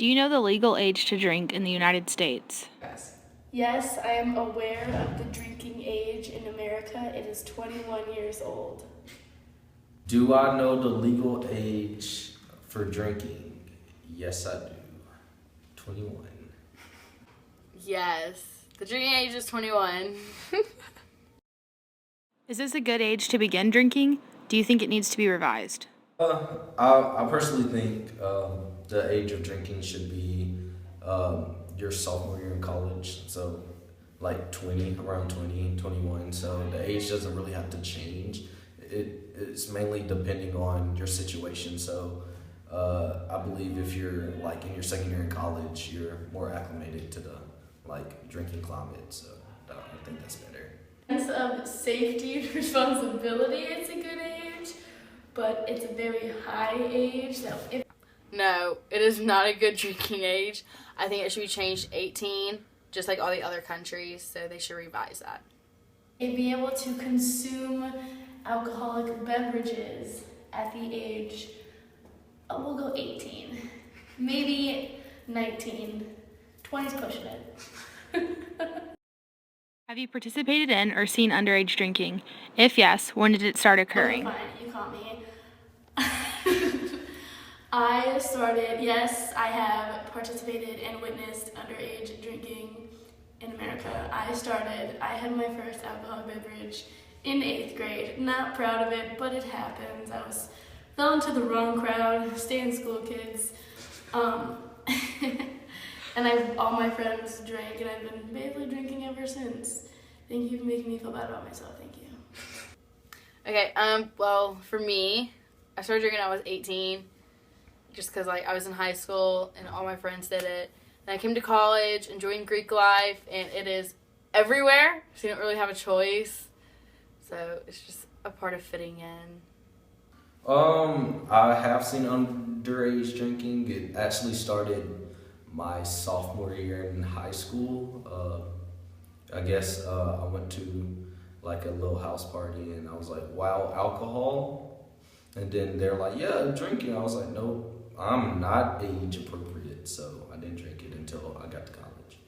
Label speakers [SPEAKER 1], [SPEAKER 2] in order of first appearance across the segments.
[SPEAKER 1] Do you know the legal age to drink in the United States?
[SPEAKER 2] Yes, I am aware of the drinking age in America. It is 21 years old.
[SPEAKER 3] Do I know the legal age for drinking? Yes, I do. 21.
[SPEAKER 4] Yes, the drinking age is 21.
[SPEAKER 1] Is this a good age to begin drinking? Do you think it needs to be revised?
[SPEAKER 3] I personally think the age of drinking should be your sophomore year in college. So, like 20, around 20, 21. So, the age doesn't really have to change. It's mainly depending on your situation. So, I believe if you're like in your second year in college, you're more acclimated to the like drinking climate. So, I think that's better.
[SPEAKER 2] In terms of safety and responsibility, it's a good age, but it's a very high age. So if
[SPEAKER 4] No, it is not a good drinking age. I think it should be changed to 18, just like all the other countries, so they should revise that.
[SPEAKER 2] they'd be able to consume alcoholic beverages at the age, we'll go 18, maybe 19, 20's pushing it.
[SPEAKER 1] Have you participated in or seen underage drinking? If yes, when did it start occurring?
[SPEAKER 2] Fine, you caught me. Yes, I have participated and witnessed underage drinking in America. I had my first alcoholic beverage in 8th grade. Not proud of it, but it happens. Fell into the wrong crowd, stay in school kids. And all my friends drank, and I've been basically drinking ever since. Thank you for making me feel bad about myself. Thank you.
[SPEAKER 4] Okay, well, for me, I started drinking when I was 18, just because like I was in high school and all my friends did it. Then I came to college and joined Greek life, and it is everywhere, so you don't really have a choice. So it's just a part of fitting in.
[SPEAKER 3] I have seen underage drinking. It actually started my sophomore year in high school. I guess I went to like a little house party and I was like, wow, alcohol? And then they're like, yeah, drinking. I was like, no, I'm not age appropriate. So I didn't drink it until I got to college.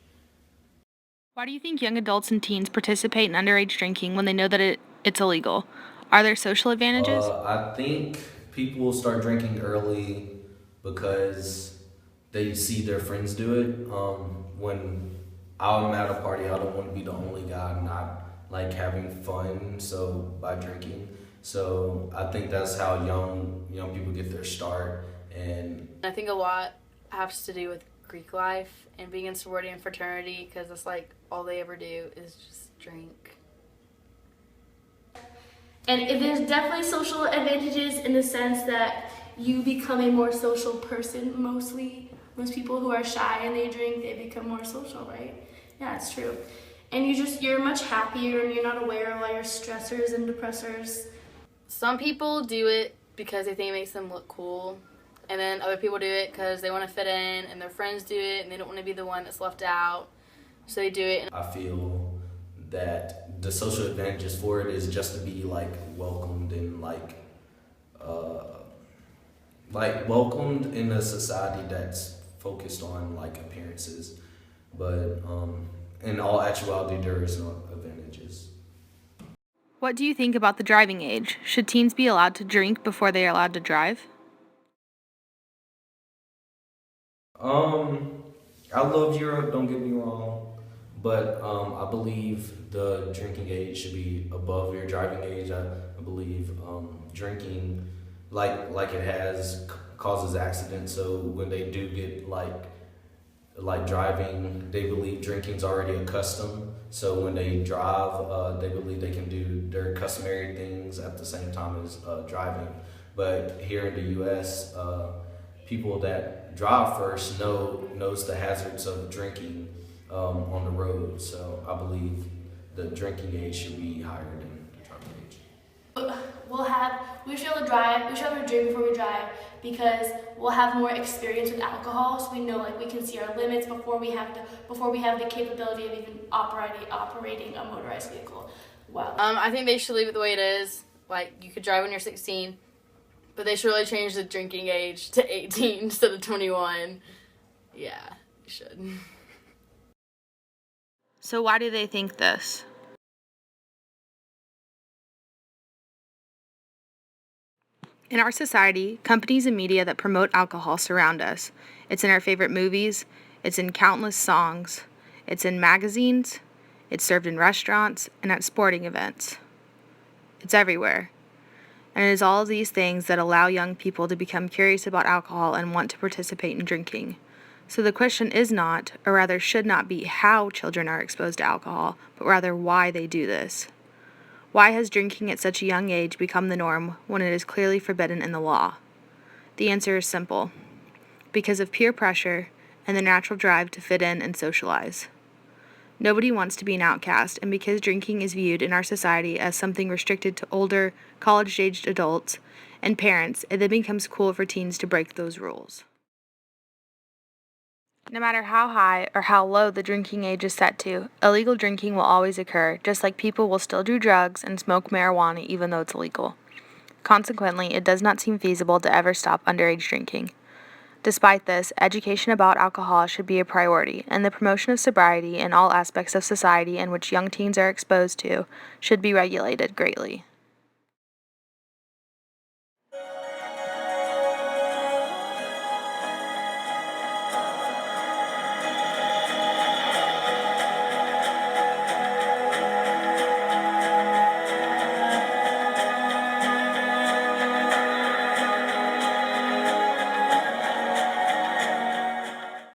[SPEAKER 1] Why do you think young adults and teens participate in underage drinking when they know that it's illegal? Are there social advantages?
[SPEAKER 3] I think people start drinking early because they see their friends do it. When I'm at a party, I don't want to be the only guy not like having fun. So by drinking, so I think that's how young people get their start. And
[SPEAKER 4] I think a lot has to do with Greek life and being in sorority and fraternity, because it's like all they ever do is just drink.
[SPEAKER 2] And there's definitely social advantages in the sense that you become a more social person mostly. Most people who are shy and they drink, they become more social, right? Yeah, it's true. And you're much happier and you're not aware of all your stressors and depressors.
[SPEAKER 4] Some people do it because they think it makes them look cool, and then other people do it because they want to fit in and their friends do it and they don't want to be the one that's left out, so they do it.
[SPEAKER 3] I feel that the social advantages for it is just to be like welcomed and like welcomed in a society that's focused on like appearances, but in all actuality there is no advantages.
[SPEAKER 1] What do you think about the driving age? Should teens be allowed to drink before they are allowed to drive?
[SPEAKER 3] I love Europe, don't get me wrong, but I believe the drinking age should be above your driving age. I believe drinking, like it has, causes accidents. So when they do get like driving, they believe drinking's already a custom. So when they drive, they believe they can do their customary things at the same time as driving. But here in the U.S., people that drive first knows the hazards of drinking on the road. So I believe the drinking age should be higher than the driving age.
[SPEAKER 2] We should be able to drive, we should be able to drink before we drive, because we'll have more experience with alcohol, so we know like we can see our limits before we have the capability of even operating a motorized vehicle. Wow.
[SPEAKER 4] I think they should leave it the way it is. Like, you could drive when you're 16, but they should really change the drinking age to 18 instead of 21. Yeah, you should.
[SPEAKER 1] So why do they think this? In our society, companies and media that promote alcohol surround us. It's in our favorite movies, it's in countless songs, it's in magazines, it's served in restaurants, and at sporting events. It's everywhere. And it is all of these things that allow young people to become curious about alcohol and want to participate in drinking. So the question is not, or rather should not be, how children are exposed to alcohol, but rather why they do this. Why has drinking at such a young age become the norm when it is clearly forbidden in the law? The answer is simple: because of peer pressure and the natural drive to fit in and socialize. Nobody wants to be an outcast, and because drinking is viewed in our society as something restricted to older, college-aged adults and parents, it then becomes cool for teens to break those rules. No matter how high or how low the drinking age is set to, illegal drinking will always occur, just like people will still do drugs and smoke marijuana even though it's illegal. Consequently, it does not seem feasible to ever stop underage drinking. Despite this, education about alcohol should be a priority, and the promotion of sobriety in all aspects of society in which young teens are exposed to should be regulated greatly.